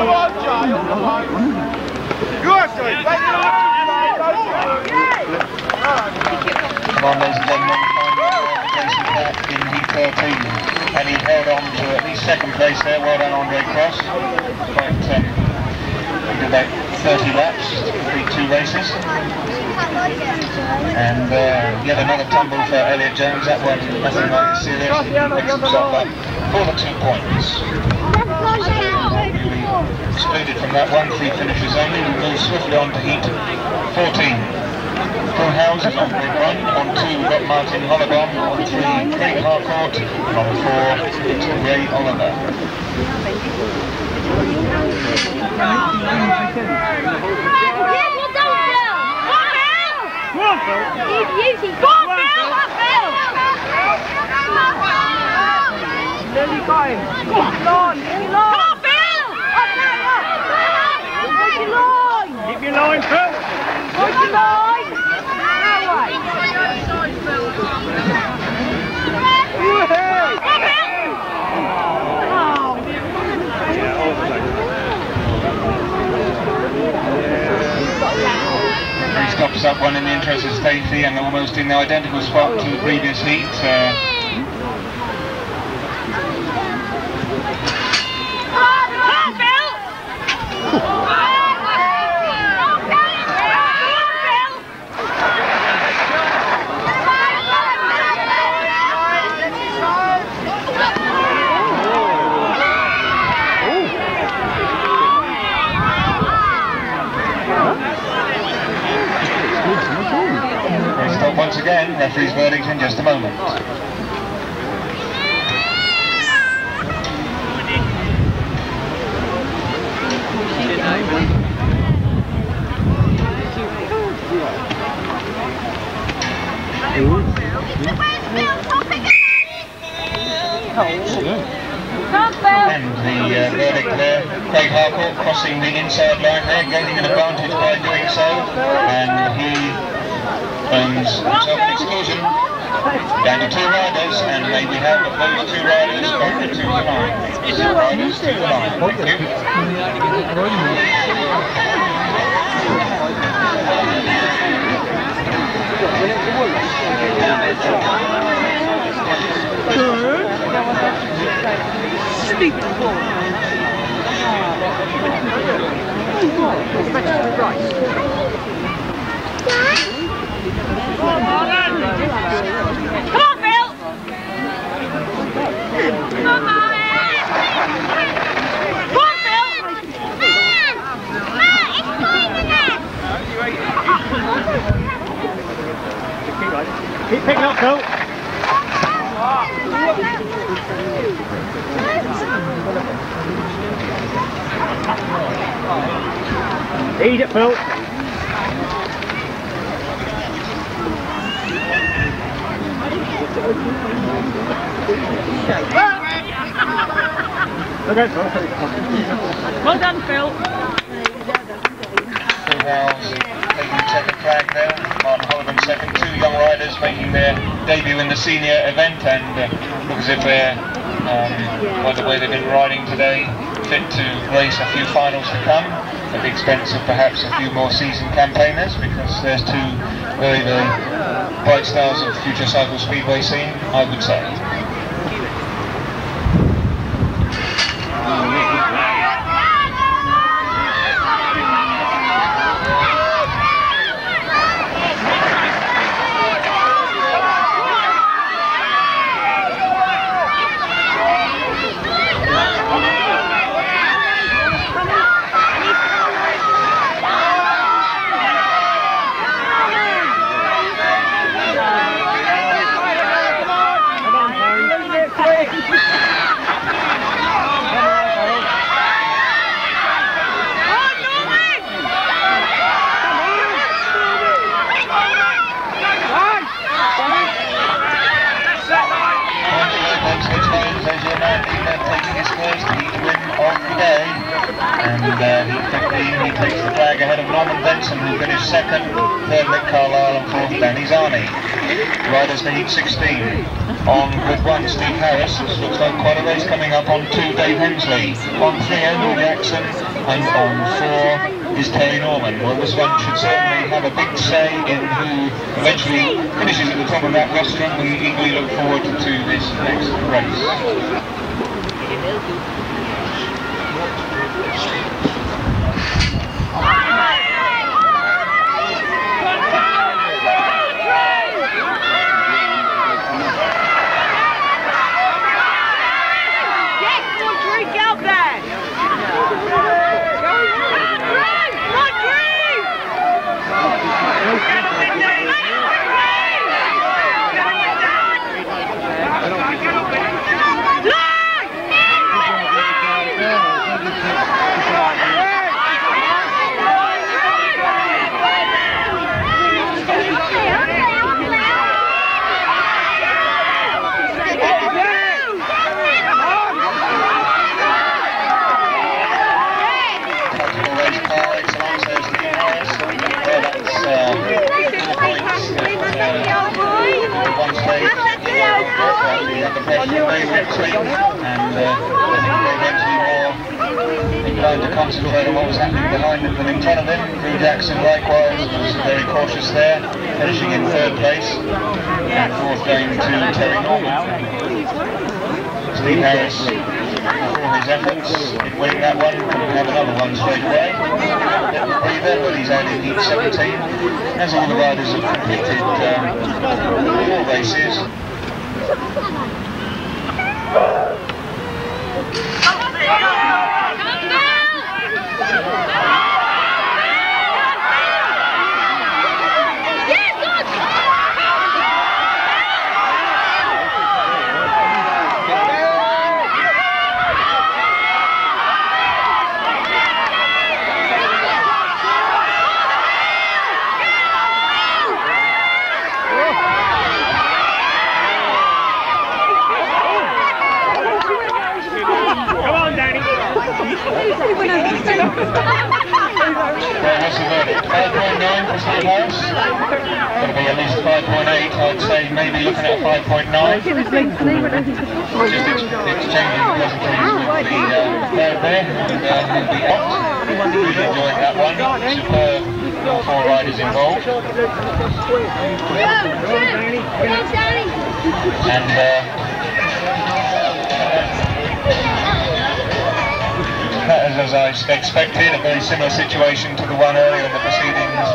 Come on, ladies and gentlemen, Jason Clark in heat 13, and he held on to at least second place there. Well done, Andre Cross. Quite, did about 30 laps, 2 races. And yet another tumble for Elliot Jones. That one, nothing like serious. He picks himself up for the 2 points. Excluded from that one, 3 finishes only. We move swiftly on to heat 14. Phil Howes is on grid 1, on 2 we've got Martin Hollebon, on 3 Craig Harcourt, and on 4 it's Ray Oliver. Keep your line, Phil. Keep your line. He stops up one in the interest of safety and almost in the identical spot to the previous heat. Once again, referee's verdict in just a moment. And the verdict there, Craig Harcourt crossing the inside line there, gaining an advantage by doing so, and he earns himself an exclusion down to 2 riders, and may we have those 2 riders over to the line. 2 riders to the line. Thank you. Come on, Phil! Come on, Phil! It's going in there! Keep picking up, Phil! Eat it, Phil! Okay. Well done, Phil. Phil Howes taking the second flag there, Martin Hollebon second, 2 young riders making their debut in the senior event, and look as if they're, by the way they've been riding today, fit to race a few finals to come, at the expense of perhaps a few more seasoned campaigners, because there's 2 very, very bright stars of the future cycle speedway scene, I would say. and he takes the flag ahead of Norman Benson, who finished second, third Nick Carlisle, and fourth Danny Zarni. Riders to heat 16. On grid 1, Steve Harris. This looks like quite a race coming up. On 2, Dave Hensley. On 3, Andrew Jackson. And on 4 is Terry Norman. Well, this one should certainly have a big say in who eventually finishes at the top of that rostrum. We eagerly look forward to this next race. To concentrate on what was happening behind him than in front of him. Drew Jackson likewise was very cautious there, finishing in third place, and fourth going to Terry Norman. Steve Harris, for his efforts in winning that one, couldn't have another one straight away. A bit of a breather, but he's out in heat 17, as all the riders have completed 4 races. What's the verdict? 5.9 for Steve Harris. Going to be at least 5.8, I'd say maybe looking at 5.9. Just exchanging pleasantries with the crowd there, and he'll be out. Really enjoying that one. Superb 4 riders involved. And as I expected, a very similar situation to the one earlier in the proceedings,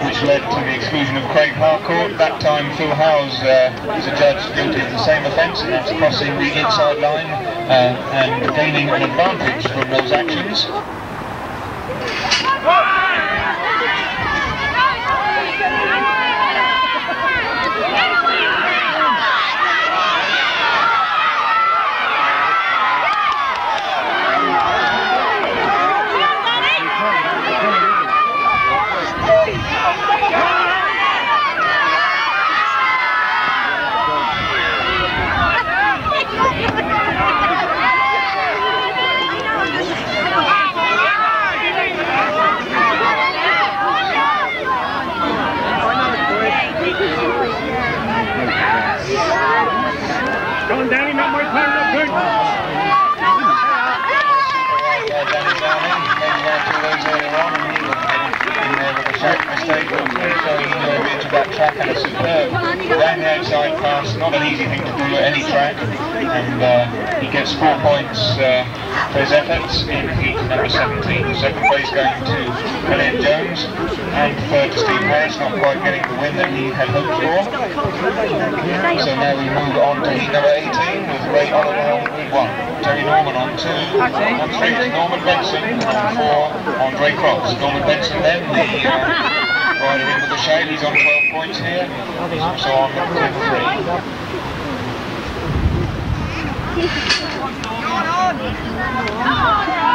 which led to the exclusion of Craig Harcourt. That time Phil Howes was adjudged guilty of the same offence, and that's crossing the inside line and gaining an advantage from those actions. Come on, Danny, not my turn, not good. Danny Zarni, maybe 1 or 2 days earlier on, and he was in there with a sharp mistake, but showing into that track, and a superb down the outside pass. Not an easy thing to do at any track, and he gets 4 points for his efforts in heat number 17. Second place going to Elliot Jones, and third to Steve Harris, not quite getting the win that he had hoped for. So now we move on to heat number 18 with Ray Oliver on grid 1, Terry Norman on 2, on 3 is Norman Benson, and on 4 Andre Cross. Norman Benson then, the rider in with the shade, he's on 12 points here, he's also on grid 3.